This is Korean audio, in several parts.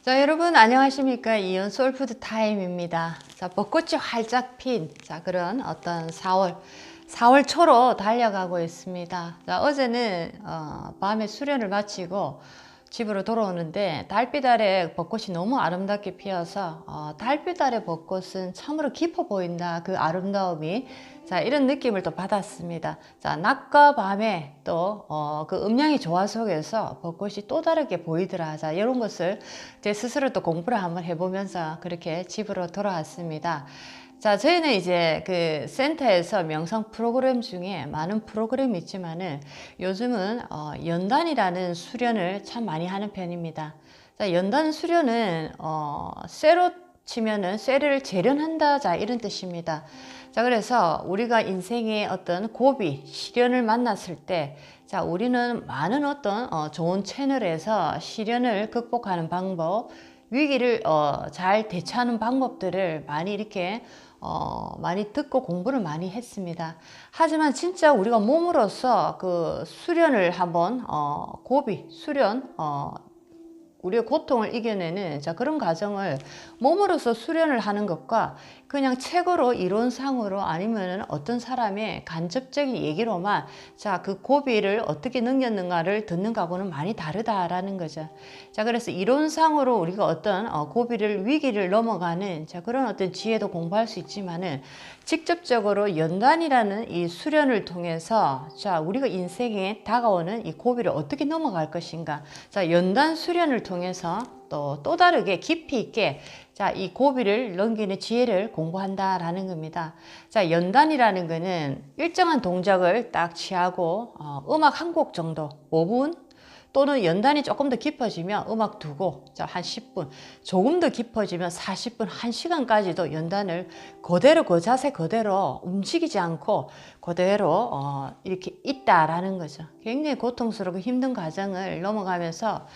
자, 여러분 안녕하십니까? 이온 소울푸드 타임입니다. 자, 벚꽃이 활짝 핀 그런 어떤 4월 초로 달려가고 있습니다. 자, 어제는 밤에 수련을 마치고 집으로 돌아오는데 달빛 아래 벚꽃이 너무 아름답게 피어서 달빛 아래 벚꽃은 참으로 깊어 보인다. 그 아름다움이 자, 이런 느낌을 또 받았습니다. 자, 낮과 밤에 또 그 음양이 조화 속에서 벚꽃이 또 다르게 보이더라. 자, 이런 것을 제 스스로 또 공부를 한번 해보면서 그렇게 집으로 돌아왔습니다. 자, 저희는 이제 그 센터에서 명상 프로그램 중에 많은 프로그램이 있지만은 요즘은 연단이라는 수련을 참 많이 하는 편입니다. 자, 연단 수련은 쇠로 치면은 쇠를 재련한다. 자, 이런 뜻입니다. 자, 그래서 우리가 인생의 어떤 고비, 시련을 만났을 때, 자, 우리는 많은 어떤 좋은 채널에서 시련을 극복하는 방법, 위기를 잘 대처하는 방법들을 많이 이렇게 많이 듣고 공부를 많이 했습니다. 하지만 진짜 우리가 몸으로서 그 수련을 한번 고비, 수련, 우리의 고통을 이겨내는 그런 과정을 몸으로서 수련을 하는 것과 그냥 책으로 이론상으로 아니면 어떤 사람의 간접적인 얘기로만 그 고비를 어떻게 넘겼는가를 듣는 거하고는 많이 다르다라는 거죠. 자, 그래서 이론상으로 우리가 어떤 고비를 위기를 넘어가는 그런 어떤 지혜도 공부할 수 있지만은 직접적으로 연단이라는 이 수련을 통해서 우리가 인생에 다가오는 이 고비를 어떻게 넘어갈 것인가. 자, 연단 수련을 통해서 또 다르게 깊이 있게 이 고비를 넘기는 지혜를 공부한다라는 겁니다. 자, 연단이라는 거는 일정한 동작을 딱 취하고 음악 한 곡 정도 5분 또는 연단이 조금 더 깊어지면 음악 두고 한 10분, 조금 더 깊어지면 40분, 1시간까지도 연단을 그대로 그 자세 그대로 움직이지 않고 그대로 이렇게 있다라는 거죠. 굉장히 고통스럽고 힘든 과정을 넘어가면서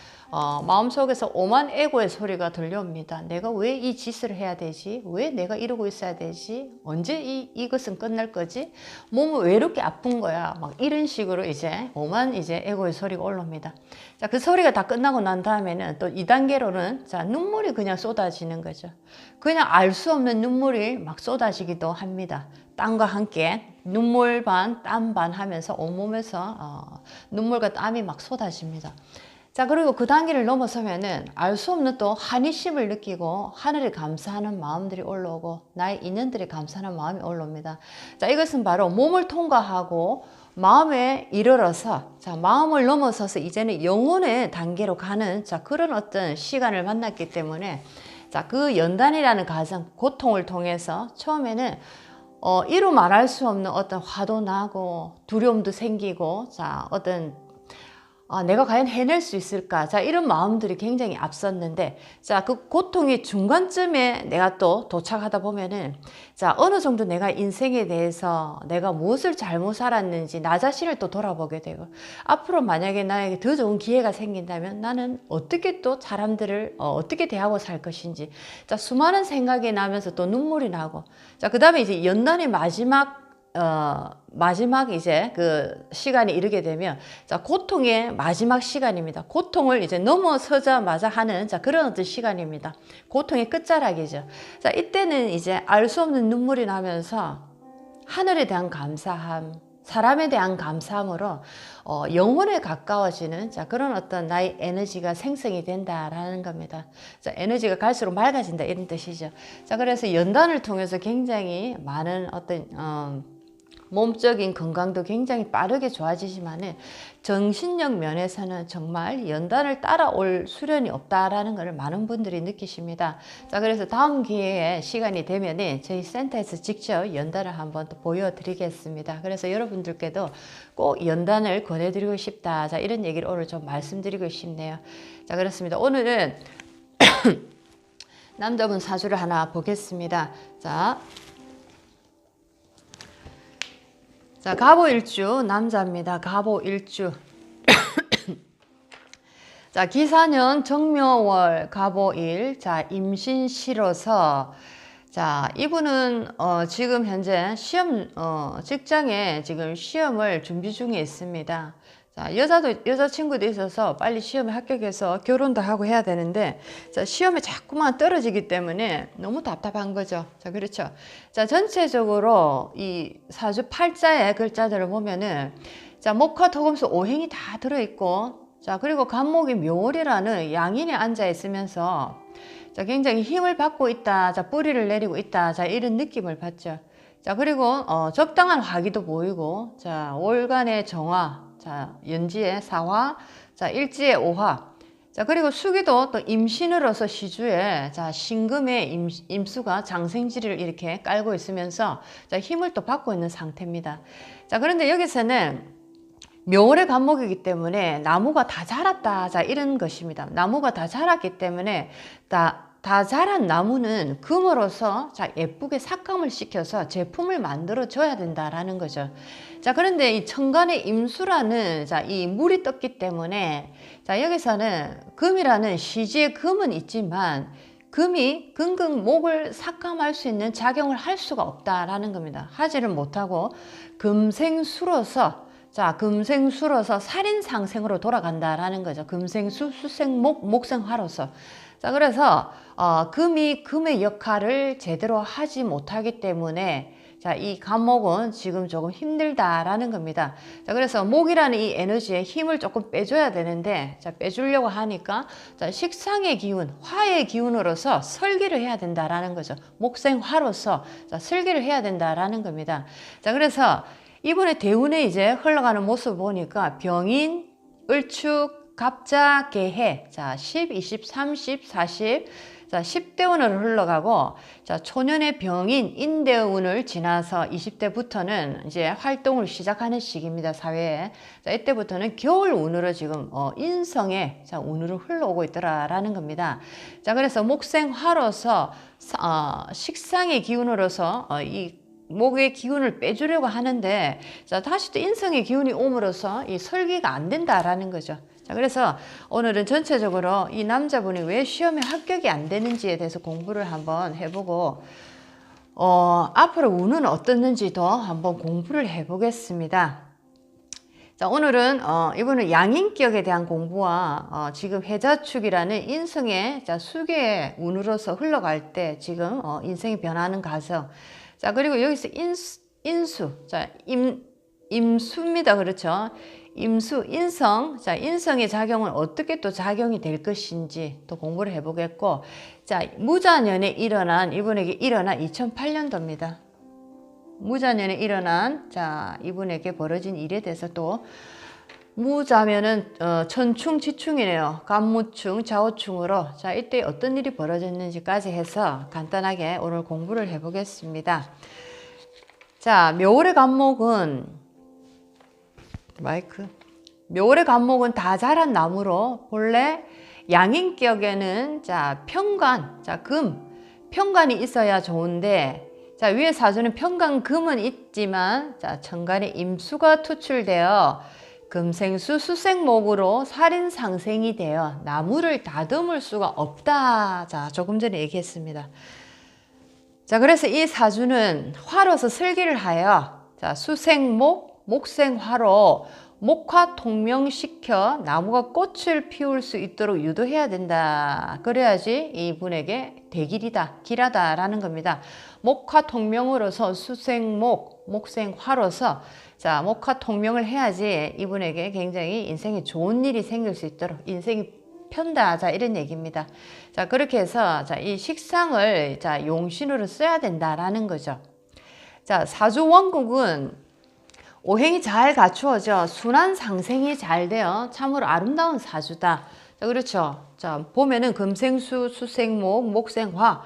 마음속에서 오만 에고의 소리가 들려옵니다. 내가 왜 이 짓을 해야 되지? 왜 내가 이러고 있어야 되지? 언제 이것은 끝날 거지? 몸은 왜 이렇게 아픈 거야? 막 이런 식으로 이제 오만 이제 에고의 소리가 올라옵니다. 자, 그 소리가 다 끝나고 난 다음에는 또 2단계로는 눈물이 그냥 쏟아지는 거죠. 그냥 알 수 없는 눈물이 막 쏟아지기도 합니다. 땀과 함께 눈물 반, 땀 반 하면서 온몸에서 눈물과 땀이 막 쏟아집니다. 자, 그리고 그 단계를 넘어서면은 알 수 없는 또 한이심을 느끼고 하늘에 감사하는 마음들이 올라오고 나의 인연들이 감사하는 마음이 올라옵니다. 자, 이것은 바로 몸을 통과하고 마음에 이르러서 마음을 넘어서서 이제는 영혼의 단계로 가는 그런 어떤 시간을 만났기 때문에 그 연단이라는 과정, 고통을 통해서 처음에는 이루 말할 수 없는 어떤 화도 나고 두려움도 생기고 어떤 내가 과연 해낼 수 있을까? 이런 마음들이 굉장히 앞섰는데, 그 고통의 중간쯤에 내가 또 도착하다 보면은, 어느 정도 내가 인생에 대해서 내가 무엇을 잘못 살았는지 나 자신을 또 돌아보게 되고, 앞으로 만약에 나에게 더 좋은 기회가 생긴다면 나는 어떻게 또 사람들을 어떻게 대하고 살 것인지, 수많은 생각이 나면서 또 눈물이 나고, 그 다음에 이제 연단의 마지막 이제 그 시간이 이르게 되면 고통의 마지막 시간입니다. 고통을 이제 넘어서자마자 하는 그런 어떤 시간입니다. 고통의 끝자락이죠. 이때는 이제 알 수 없는 눈물이 나면서 하늘에 대한 감사함, 사람에 대한 감사함으로 영혼에 가까워지는 그런 어떤 나의 에너지가 생성이 된다라는 겁니다. 에너지가 갈수록 맑아진다 이런 뜻이죠. 그래서 연단을 통해서 굉장히 많은 어떤 몸적인 건강도 굉장히 빠르게 좋아지지만은 정신력 면에서는 정말 연단을 따라올 수련이 없다라는 것을 많은 분들이 느끼십니다. 그래서 다음 기회에 시간이 되면은 저희 센터에서 직접 연단을 한번 또 보여드리겠습니다. 그래서 여러분들께도 꼭 연단을 권해드리고 싶다. 이런 얘기를 오늘 좀 말씀드리고 싶네요. 그렇습니다. 오늘은 남자분 사주를 하나 보겠습니다. 갑오일주 남자입니다. 갑오일주. 기사년 정묘월 갑오일. 임신시로서. 이분은 지금 현재 시험 직장에 지금 시험을 준비 중에 있습니다. 자, 여자친구도 있어서 빨리 시험에 합격해서 결혼도 하고 해야 되는데, 자, 시험에 자꾸만 떨어지기 때문에 너무 답답한 거죠. 자, 그렇죠. 자, 전체적으로 이 사주 팔자의 글자들을 보면은, 자, 목화, 토금수, 오행이 다 들어있고, 자, 그리고 간목이 묘월이라는 양인에 앉아 있으면서, 자, 굉장히 힘을 받고 있다. 자, 뿌리를 내리고 있다. 자, 이런 느낌을 받죠. 자, 그리고, 적당한 화기도 보이고, 자, 월간의 정화, 자, 연지의 사화, 자, 일지의 오화. 자, 그리고 수기도 또 임신으로서 시주에, 자, 신금의 임수가 장생지를 이렇게 깔고 있으면서, 자, 힘을 또 받고 있는 상태입니다. 자, 그런데 여기서는 묘월의 간목이기 때문에 나무가 다 자랐다. 자, 이런 것입니다. 나무가 다 자랐기 때문에 다 자란 나무는 금으로서 자, 예쁘게 삭감을 시켜서 제품을 만들어 줘야 된다라는 거죠. 자, 그런데 이 천간의 임수라는 자, 이 물이 떴기 때문에 자, 여기서는 금이라는 시지의 금은 있지만 금이 근근 목을 삭감할 수 있는 작용을 할 수가 없다라는 겁니다. 하지를 못하고 금생수로서 자, 금생수로서 살인상생으로 돌아간다라는 거죠. 금생수, 수생목, 목생화로서. 자, 그래서 금이 금의 역할을 제대로 하지 못하기 때문에 자, 이 간목은 지금 조금 힘들다라는 겁니다. 자, 그래서 목이라는 이 에너지에 힘을 조금 빼줘야 되는데, 자, 빼주려고 하니까, 자, 식상의 기운, 화의 기운으로서 설기를 해야 된다라는 거죠. 목생화로서, 자, 설기를 해야 된다라는 겁니다. 자, 그래서 이번에 대운에 이제 흘러가는 모습을 보니까 병인, 을축, 갑자, 개해, 자, 10, 20, 30, 40, 자, 10대운으로 흘러가고, 자, 초년의 병인, 인대운을 지나서 20대부터는 이제 활동을 시작하는 시기입니다, 사회에. 자, 이때부터는 겨울운으로 지금, 인성의, 자, 운으로 흘러오고 있더라라는 겁니다. 자, 그래서 목생화로서, 식상의 기운으로서, 이 목의 기운을 빼주려고 하는데, 자, 다시 또 인성의 기운이 옴으로써 이 설기가 안 된다라는 거죠. 자, 그래서 오늘은 전체적으로 이 남자분이 왜 시험에 합격이 안 되는지에 대해서 공부를 한번 해보고, 앞으로 운은 어떻는지도 한번 공부를 해보겠습니다. 자, 오늘은, 이번은 양인격에 대한 공부와, 지금 해자축이라는 인성의, 자, 수계의 운으로서 흘러갈 때 지금, 인생이 변하는 과정. 자, 그리고 여기서 인수. 자, 임수입니다. 그렇죠? 임수, 인성. 자, 인성의 작용은 어떻게 또 작용이 될 것인지 또 공부를 해보겠고, 자, 무자년에 일어난, 이분에게 일어난 2008년도입니다. 무자년에 일어난, 자, 이분에게 벌어진 일에 대해서 또, 무자면은, 천충, 지충이네요. 간무충, 좌우충으로. 자, 이때 어떤 일이 벌어졌는지까지 해서 간단하게 오늘 공부를 해보겠습니다. 자, 묘월의 간목은, 묘월의 간목은 다 자란 나무로 본래 양인격에는 자, 편관, 자, 편관이 있어야 좋은데, 자, 위에 사주는 편관 금은 있지만, 자, 천간에 임수가 투출되어 금생수 수생목으로 살인상생이 되어 나무를 다듬을 수가 없다. 자, 조금 전에 얘기했습니다. 자, 그래서 이 사주는 화로서 설기를 하여, 자, 수생목, 목생화로 목화 통명시켜 나무가 꽃을 피울 수 있도록 유도해야 된다. 그래야지 이분에게 대길이다, 길하다라는 겁니다. 목화 통명으로서 수생목, 목생화로서 자, 목화 통명을 해야지 이분에게 굉장히 인생에 좋은 일이 생길 수 있도록 인생이 편다. 자, 이런 얘기입니다. 자, 그렇게 해서 자, 이 식상을 자, 용신으로 써야 된다라는 거죠. 자, 사주 원국은 오행이 잘 갖추어져 순환 상생이 잘 되어 참으로 아름다운 사주다. 자, 그렇죠. 자, 보면은 금생수, 수생목, 목생화,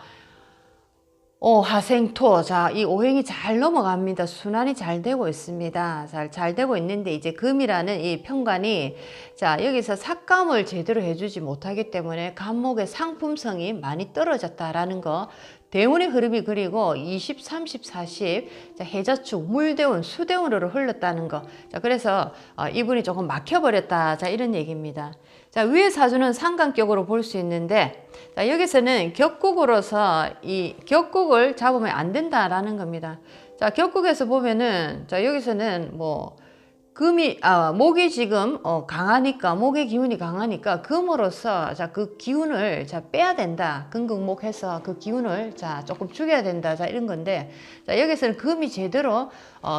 화생토. 자, 이 오행이 잘 넘어갑니다. 순환이 잘 되고 있습니다. 잘 되고 있는데 이제 금이라는 이 편관이 자, 여기서 삭감을 제대로 해주지 못하기 때문에 간목의 상품성이 많이 떨어졌다라는 거. 대운의 흐름이 그리고 20, 30, 40 자, 해자축, 물대운, 수대운으로 흘렀다는 거. 자, 그래서 이분이 조금 막혀버렸다. 자, 이런 얘기입니다. 자, 위의 사주는 상관격으로 볼 수 있는데 자, 여기서는 격국으로서 이 격국을 잡으면 안 된다라는 겁니다. 자, 격국에서 보면은 자, 여기서는 뭐 목이 지금 강하니까, 목의 기운이 강하니까 금으로써 자, 그 기운을 자, 빼야 된다. 금극목해서 그 기운을 자, 조금 죽여야 된다. 자, 이런 건데, 자, 여기서는 금이 제대로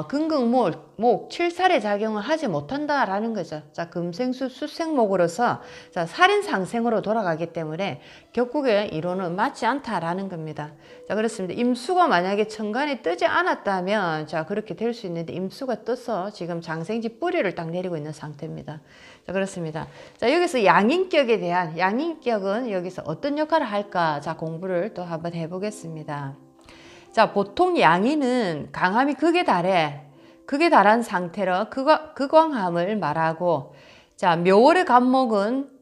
금극목, 칠살의 작용을 하지 못한다라는 거죠. 자, 금생수 수생목으로서 자, 살인상생으로 돌아가기 때문에 격국의 이론은 맞지 않다라는 겁니다. 자, 그렇습니다. 임수가 만약에 천간에 뜨지 않았다면 자, 그렇게 될 수 있는데 임수가 떠서 지금 장생지 뿌리를 딱 내리고 있는 상태입니다. 자, 그렇습니다. 자, 여기서 양인격에 대한, 양인격은 여기서 어떤 역할을 할까? 자, 공부를 또 한번 해보겠습니다. 자, 보통 양인은 강함이 극에 달한 상태로 극왕함을 말하고, 자, 묘월의 간목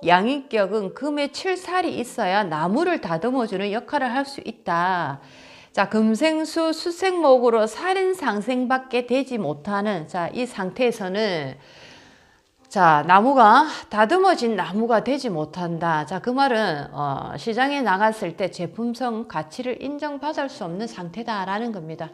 양인격은 금의 칠살이 있어야 나무를 다듬어주는 역할을 할 수 있다. 자, 금생수 수생목으로 살인상생밖에 되지 못하는 자, 이 상태에서는 자, 나무가 다듬어진 나무가 되지 못한다. 자, 그 말은 시장에 나갔을 때 제품성 가치를 인정받을 수 없는 상태다라는 겁니다.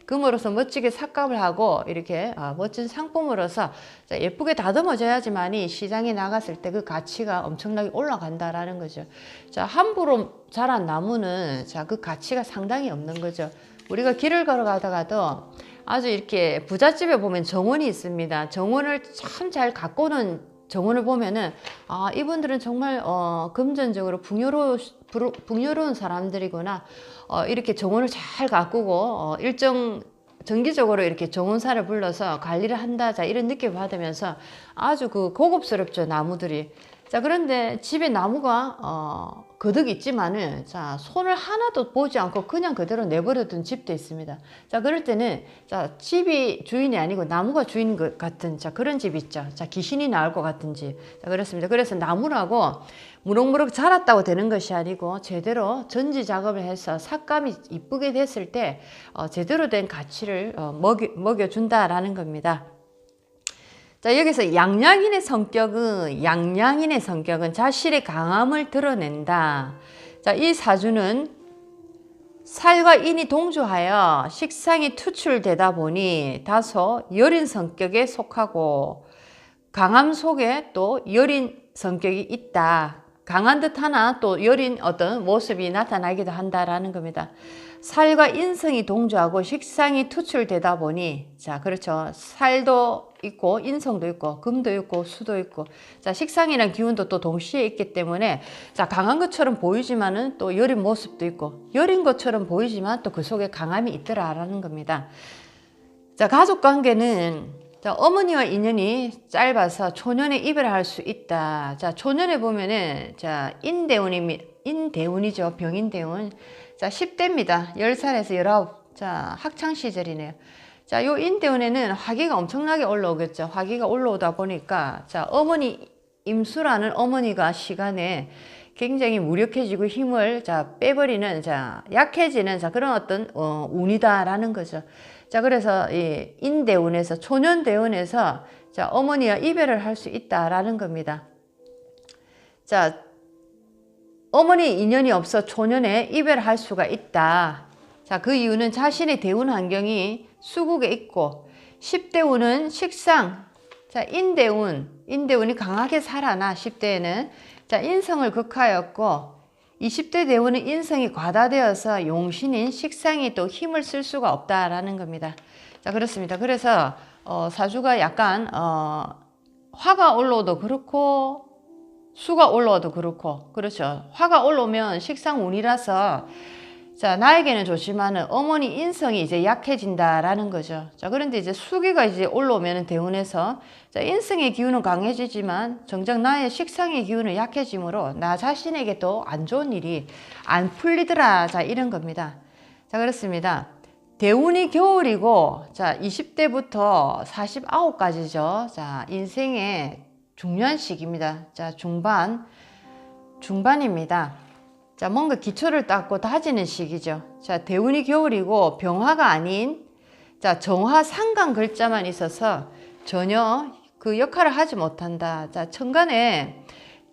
금으로서 멋지게 삭감을 하고 이렇게 멋진 상품으로서 자, 예쁘게 다듬어져야지만이 시장에 나갔을 때 그 가치가 엄청나게 올라간다라는 거죠. 자, 함부로 자란 나무는 자, 그 가치가 상당히 없는 거죠. 우리가 길을 걸어가다가도 아주 이렇게 부잣집에 보면 정원이 있습니다. 정원을 참 잘 가꾸는 정원을 보면은 이분들은 정말 금전적으로 풍요로운 사람들이구나. 이렇게 정원을 잘 가꾸고 정기적으로 이렇게 정원사를 불러서 관리를 한다. 자, 이런 느낌을 받으면서 아주 그 고급스럽죠, 나무들이. 자, 그런데 집에 나무가 거득 있지만은 자, 손을 하나도 보지 않고 그냥 그대로 내버려둔 집도 있습니다. 자, 그럴 때는 자, 집이 주인이 아니고 나무가 주인 것 같은 자, 그런 집 있죠. 자, 귀신이 나올 것 같은 집. 자, 그렇습니다. 그래서 나무라고 무럭무럭 자랐다고 되는 것이 아니고 제대로 전지 작업을 해서 삭감이 이쁘게 됐을 때 제대로 된 가치를 먹여준다라는 겁니다. 자, 여기서 양양인의 성격은 자신의 강함을 드러낸다. 자, 이 사주는 살과 인이 동조하여 식상이 투출되다 보니 다소 여린 성격에 속하고 강함 속에 또 여린 성격이 있다. 강한 듯 하나 또 여린 어떤 모습이 나타나기도 한다라는 겁니다. 살과 인성이 동조하고 식상이 투출되다 보니 자, 그렇죠. 살도 있고 인성도 있고 금도 있고 수도 있고 자, 식상이란 기운도 또 동시에 있기 때문에 자, 강한 것처럼 보이지만은 또 여린 모습도 있고 여린 것처럼 보이지만 또 그 속에 강함이 있더라라는 겁니다. 자, 가족 관계는 자, 어머니와 인연이 짧아서 초년에 이별할 수 있다. 자, 초년에 보면은 자, 인대운이죠. 병인대운. 자, 10대입니다. 10살에서 19. 자, 학창 시절이네요. 자, 요 인대운에는 화기가 엄청나게 올라오겠죠. 화기가 올라오다 보니까 자, 임수라는 어머니가 시간에 굉장히 무력해지고 힘을 자, 빼버리는 자, 약해지는 자, 그런 어떤 운이다라는 거죠. 자, 그래서 이 인대운에서 초년대운에서 자, 어머니와 이별을 할 수 있다라는 겁니다. 자, 어머니 인연이 없어 초년에 이별할 수가 있다. 자, 그 이유는 자신의 대운 환경이 수국에 있고 10대운은 식상, 자, 인대운이 강하게 살아나 10대에는 자, 인성을 극하였고 20대 대운은 인성이 과다되어서 용신인 식상이 또 힘을 쓸 수가 없다라는 겁니다. 자, 그렇습니다. 그래서 사주가 약간 화가 올라오도 그렇고 수가 올라와도 그렇고 그렇죠. 화가 올라오면 식상운이라서 자, 나에게는 좋지만은 어머니 인성이 이제 약해진다라는 거죠. 자, 그런데 이제 수기가 이제 올라오면은 대운에서 자, 인성의 기운은 강해지지만 정작 나의 식상의 기운은 약해지므로 나 자신에게 또 안 좋은 일이 안 풀리더라. 자, 이런 겁니다. 자, 그렇습니다. 대운이 겨울이고 자, 20대부터 49까지죠. 자, 인생의 중요한 시기입니다. 자, 중반입니다. 자, 뭔가 기초를 닦고 다지는 시기죠. 자, 대운이 겨울이고 병화가 아닌 자, 정화 상간 글자만 있어서 전혀 그 역할을 하지 못한다. 자, 천간에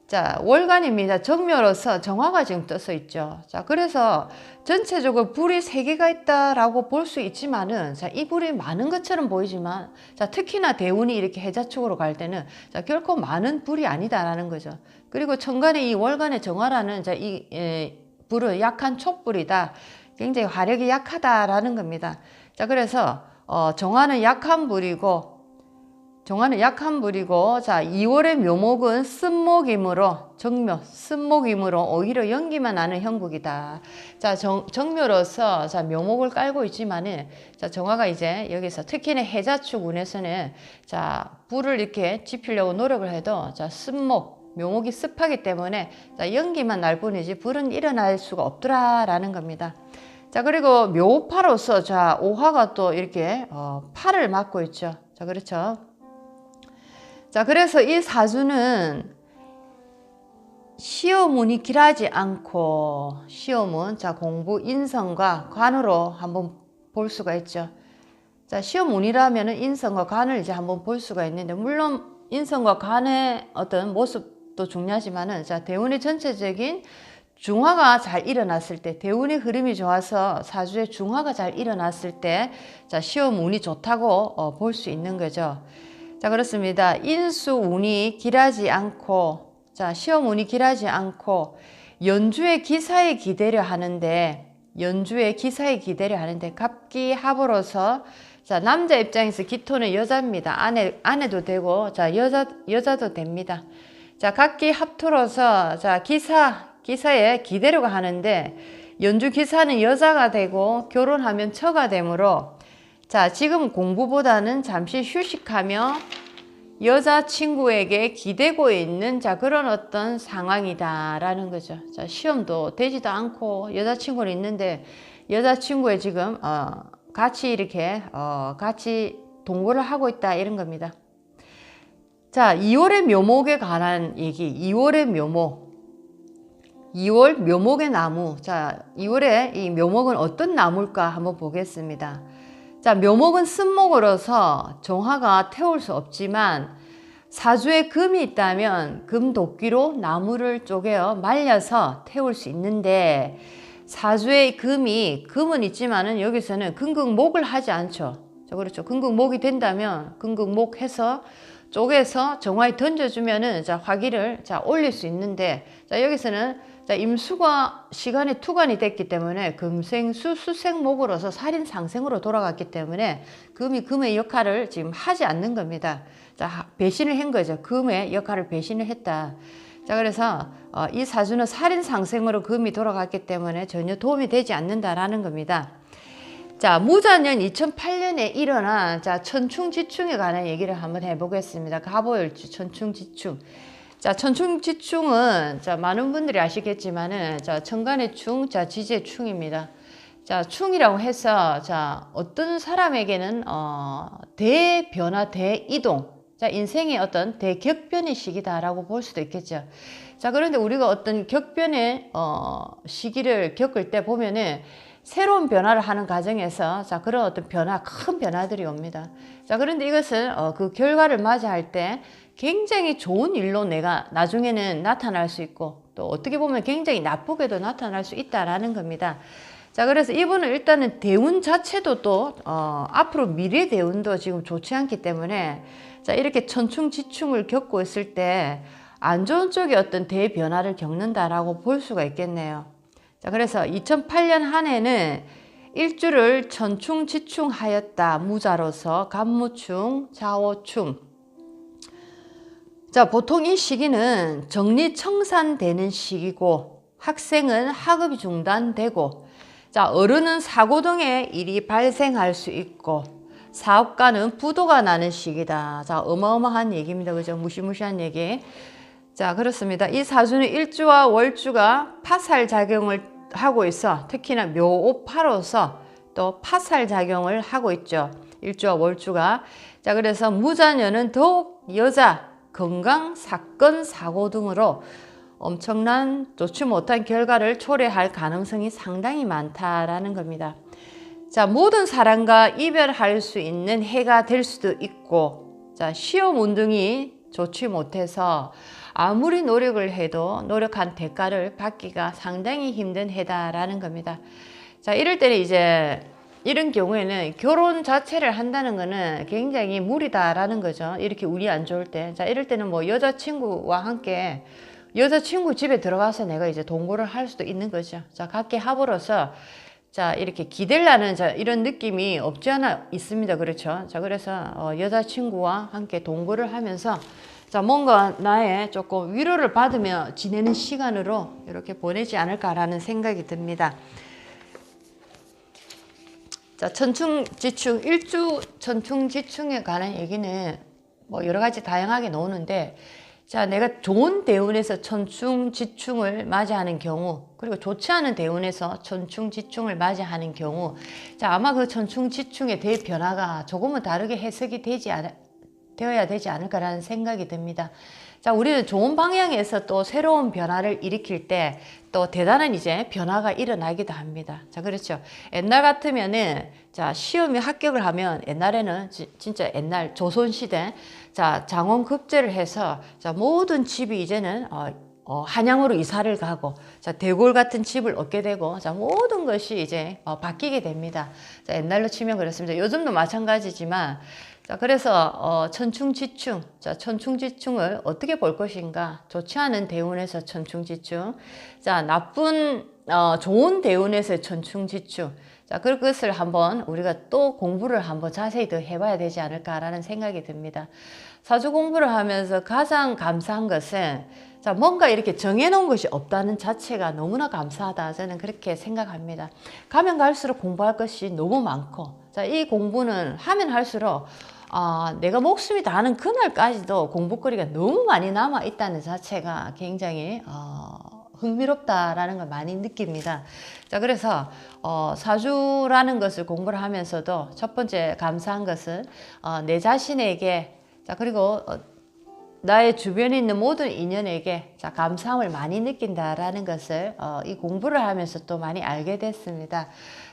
자, 월간입니다. 정묘로서 정화가 지금 떠서 있죠. 자, 그래서 전체적으로 불이 3개가 있다라고 볼 수 있지만은, 자, 이 불이 많은 것처럼 보이지만, 자, 특히나 대운이 이렇게 해자 쪽으로 갈 때는, 자, 결코 많은 불이 아니다라는 거죠. 그리고 천간의 이 월간의 정화라는, 자, 불은 약한 촛불이다. 굉장히 화력이 약하다라는 겁니다. 자, 그래서, 정화는 약한 불이고, 자, 2월의 묘목은 쓴목이므로, 정묘, 쓴목이므로 오히려 연기만 나는 형국이다. 자, 정묘로서, 자, 묘목을 깔고 있지만은, 자, 정화가 이제 여기서 특히나 해자축 운에서는, 자, 불을 이렇게 지피려고 노력을 해도, 자, 쓴목, 묘목이 습하기 때문에, 자, 연기만 날 뿐이지 불은 일어날 수가 없더라라는 겁니다. 자, 그리고 묘파로서, 자, 오화가 또 이렇게, 팔을 맡고 있죠. 자, 그렇죠. 자, 그래서 이 사주는 시험운이 길하지 않고, 시험운, 자, 공부, 인성과 관으로 한번 볼 수가 있죠. 자, 시험운이라면 인성과 관을 이제 한번 볼 수가 있는데, 물론 인성과 관의 어떤 모습도 중요하지만은, 자, 대운의 전체적인 중화가 잘 일어났을 때, 대운의 흐름이 좋아서 사주의 중화가 잘 일어났을 때, 자, 시험운이 좋다고 볼 수 있는 거죠. 자, 그렇습니다. 인수운이 길하지 않고, 자, 시험운이 길하지 않고, 연주의 기사에 기대려 하는데, 갑기합으로서, 자, 남자 입장에서 기토는 여자입니다. 아내도 되고, 자, 여자도 됩니다. 자, 갑기합토로서, 자, 기사에 기대려고 하는데, 연주 기사는 여자가 되고, 결혼하면 처가 되므로, 자, 지금 공부보다는 잠시 휴식하며 여자친구에게 기대고 있는, 자, 그런 어떤 상황이다라는 거죠. 자, 시험도 되지도 않고 여자친구는 있는데 여자친구에 지금 같이 이렇게 같이 동거를 하고 있다 이런 겁니다. 자, 2월의 묘목에 관한 얘기. 2월의 묘목. 2월 묘목의 나무. 자, 2월에 이 묘목은 어떤 나무일까 한번 보겠습니다. 자, 묘목은 쓴목으로서 정화가 태울 수 없지만 사주에 금이 있다면 금도끼로 나무를 쪼개어 말려서 태울 수 있는데, 사주에 금은 있지만은 여기서는 금극목을 하지 않죠. 자, 그렇죠. 금극목이 된다면 금극목 해서 쪼개서 정화에 던져주면은, 자, 화기를, 자, 올릴 수 있는데, 자, 여기서는, 자, 임수가 시간에 투간이 됐기 때문에 금생수 수생목으로서 살인상생으로 돌아갔기 때문에 금이 금의 역할을 지금 하지 않는 겁니다. 자, 배신을 한 거죠. 금의 역할을 배신을 했다. 자, 그래서 이 사주는 살인상생으로 금이 돌아갔기 때문에 전혀 도움이 되지 않는다라는 겁니다. 자, 무자년 2008년에 일어난, 자, 천충지충에 관한 얘기를 한번 해보겠습니다. 갑오열주 천충지충. 자, 천충지충은, 자, 많은 분들이 아시겠지만은, 자, 천간의 충, 자, 지지의 충입니다. 자, 충이라고 해서, 자, 어떤 사람에게는, 대변화, 대이동, 자, 인생의 어떤 대격변의 시기다라고 볼 수도 있겠죠. 자, 그런데 우리가 어떤 격변의, 시기를 겪을 때 보면은, 새로운 변화를 하는 과정에서, 자, 그런 어떤 큰 변화들이 옵니다. 자, 그런데 이것을, 그 결과를 맞이할 때 굉장히 좋은 일로 내가 나중에는 나타날 수 있고, 또 어떻게 보면 굉장히 나쁘게도 나타날 수 있다라는 겁니다. 자, 그래서 이분은 일단은 대운 자체도 또, 앞으로 미래 대운도 지금 좋지 않기 때문에, 자, 이렇게 천충지충을 겪고 있을 때 안 좋은 쪽의 어떤 대변화를 겪는다라고 볼 수가 있겠네요. 자, 그래서 2008년 한 해는 일주를 천충지충하였다. 무자로서 간무충, 자오충. 자, 보통 이 시기는 정리청산되는 시기고, 학생은 학업이 중단되고, 자, 어른은 사고 등의 일이 발생할 수 있고, 사업가는 부도가 나는 시기다. 자, 어마어마한 얘기입니다. 그죠? 무시무시한 얘기. 자, 그렇습니다. 이 사주는 일주와 월주가 파살작용을 하고 있어, 특히나 묘오파로서 또 파살작용을 하고 있죠. 일주와 월주가. 자, 그래서 무자년은 더욱 여자, 건강, 사건, 사고 등으로 엄청난 좋지 못한 결과를 초래할 가능성이 상당히 많다라는 겁니다. 자, 모든 사람과 이별할 수 있는 해가 될 수도 있고, 자, 시험 운동이 좋지 못해서 아무리 노력을 해도 노력한 대가를 받기가 상당히 힘든 해다라는 겁니다. 자, 이럴 때는 이제 이런 경우에는 결혼 자체를 한다는 거는 굉장히 무리다라는 거죠. 이렇게 운이 안 좋을 때. 자, 이럴 때는 뭐 여자친구와 함께 여자친구 집에 들어가서 내가 이제 동거를 할 수도 있는 거죠. 자, 각기 합으로서 자, 이렇게 기대를 하는 자, 이런 느낌이 없지 않아 있습니다. 그렇죠. 자, 그래서 여자친구와 함께 동거를 하면서 자, 뭔가 나의 조금 위로를 받으며 지내는 시간으로 이렇게 보내지 않을까라는 생각이 듭니다. 자, 천충지충, 일주 천충지충에 관한 얘기는 뭐 여러 가지 다양하게 나오는데, 자, 내가 좋은 대운에서 천충지충을 맞이하는 경우, 그리고 좋지 않은 대운에서 천충지충을 맞이하는 경우, 자, 아마 그 천충지충의 대변화가 조금은 다르게 해석이 되어야 되지 않을까라는 생각이 듭니다. 자, 우리는 좋은 방향에서 또 새로운 변화를 일으킬 때 또 대단한 이제 변화가 일어나기도 합니다. 자, 그렇죠. 옛날 같으면은 자, 시험에 합격을 하면 옛날에는 진짜 옛날 조선시대 자, 장원급제를 해서 자, 모든 집이 이제는 한양으로 이사를 가고 자, 대골 같은 집을 얻게 되고 자, 모든 것이 이제 바뀌게 됩니다. 자, 옛날로 치면 그렇습니다. 요즘도 마찬가지지만 자, 그래서 천충지충, 자, 천충지충을 어떻게 볼 것인가? 좋지 않은 대운에서 천충지충, 자, 나쁜 좋은 대운에서 천충지충, 자, 그것을 한번 우리가 또 공부를 한번 자세히 더 해봐야 되지 않을까라는 생각이 듭니다. 사주 공부를 하면서 가장 감사한 것은 자, 뭔가 이렇게 정해놓은 것이 없다는 자체가 너무나 감사하다. 저는 그렇게 생각합니다. 가면 갈수록 공부할 것이 너무 많고, 자, 이 공부는 하면 할수록 내가 목숨이 다하는 그날까지도 공부거리가 너무 많이 남아 있다는 자체가 굉장히 흥미롭다라는 걸 많이 느낍니다. 자, 그래서 사주라는 것을 공부를 하면서도 첫 번째 감사한 것은 내 자신에게 자, 그리고 나의 주변에 있는 모든 인연에게 자, 감사함을 많이 느낀다라는 것을 이 공부를 하면서 또 많이 알게 됐습니다.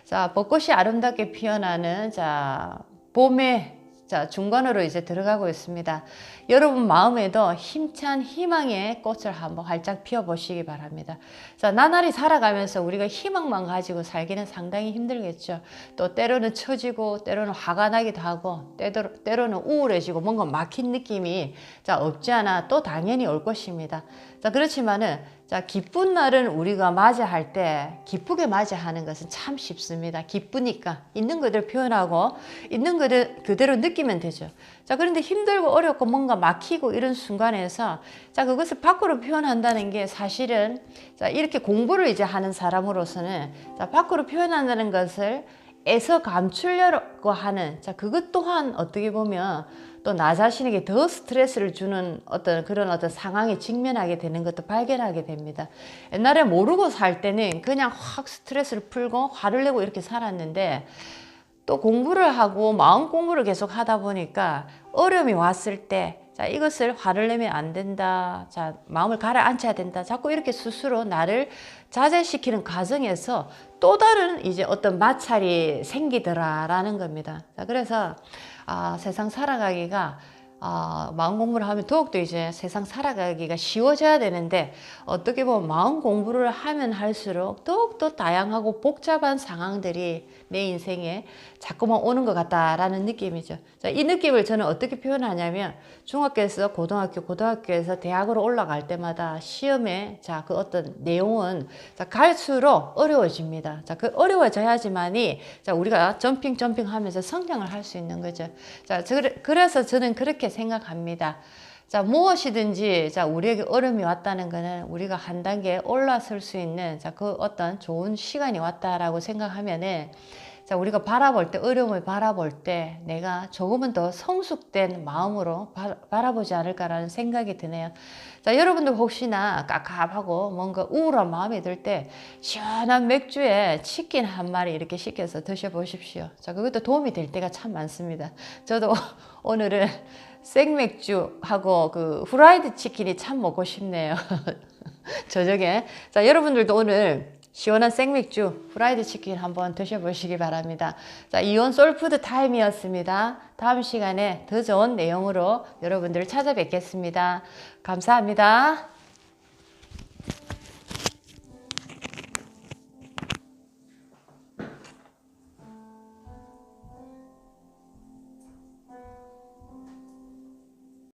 자, 벚꽃이 아름답게 피어나는 자, 봄의 자, 중간으로 이제 들어가고 있습니다. 여러분 마음에도 힘찬 희망의 꽃을 한번 활짝 피워보시기 바랍니다. 자, 나날이 살아가면서 우리가 희망만 가지고 살기는 상당히 힘들겠죠. 또 때로는 처지고, 때로는 화가 나기도 하고, 때로는 우울해지고, 뭔가 막힌 느낌이 자, 없지 않아 또 당연히 올 것입니다. 자, 그렇지만은 자, 기쁜 날은 우리가 맞이할 때 기쁘게 맞이하는 것은 참 쉽습니다. 기쁘니까 있는 그대로 표현하고 있는 그대로 느끼면 되죠. 자, 그런데 힘들고 어렵고 뭔가 막히고 이런 순간에서 자, 그것을 밖으로 표현한다는 게 사실은 자, 이렇게 공부를 이제 하는 사람으로서는 자, 밖으로 표현한다는 것을 애써 감추려고 하는 자, 그것 또한 어떻게 보면 또 나 자신에게 더 스트레스를 주는 그런 상황에 직면하게 되는 것도 발견하게 됩니다. 옛날에 모르고 살 때는 그냥 확 스트레스를 풀고 화를 내고 이렇게 살았는데 또 공부를 하고 마음 공부를 계속 하다 보니까 어려움이 왔을 때 자, 이것을 화를 내면 안 된다. 자, 마음을 가라앉혀야 된다. 자꾸 이렇게 스스로 나를 자제시키는 과정에서 또 다른 이제 어떤 마찰이 생기더라라는 겁니다. 자, 그래서 세상 살아가기가 마음 공부를 하면 더욱더 이제 세상 살아가기가 쉬워져야 되는데 어떻게 보면 마음 공부를 하면 할수록 더욱더 다양하고 복잡한 상황들이 내 인생에 자꾸만 오는 것 같다라는 느낌이죠. 자, 이 느낌을 저는 어떻게 표현하냐면 중학교에서 고등학교에서 대학으로 올라갈 때마다 시험에 자, 그 어떤 내용은 자, 갈수록 어려워집니다. 자, 그 어려워져야지만이 자, 우리가 점핑 하면서 성장을 할 수 있는 거죠. 자, 그래서 저는 그렇게 생각합니다. 자, 무엇이든지 자, 우리에게 어려움이 왔다는 것은 우리가 한 단계 올라설 수 있는 자, 그 어떤 좋은 시간이 왔다라고 생각하면은 자, 우리가 바라볼 때 어려움을 바라볼 때 내가 조금은 더 성숙된 마음으로 바라보지 않을까라는 생각이 드네요. 자, 여러분들 혹시나 깝깝하고 뭔가 우울한 마음이 들 때 시원한 맥주에 치킨 한 마리 이렇게 시켜서 드셔보십시오. 자, 그것도 도움이 될 때가 참 많습니다. 저도 오늘은 생맥주하고 그 후라이드 치킨이 참 먹고 싶네요. 저녁에. 자, 여러분들도 오늘 시원한 생맥주, 프라이드 치킨 한번 드셔보시기 바랍니다. 자, 이온 소울푸드 타임이었습니다. 다음 시간에 더 좋은 내용으로 여러분들을 찾아뵙겠습니다. 감사합니다.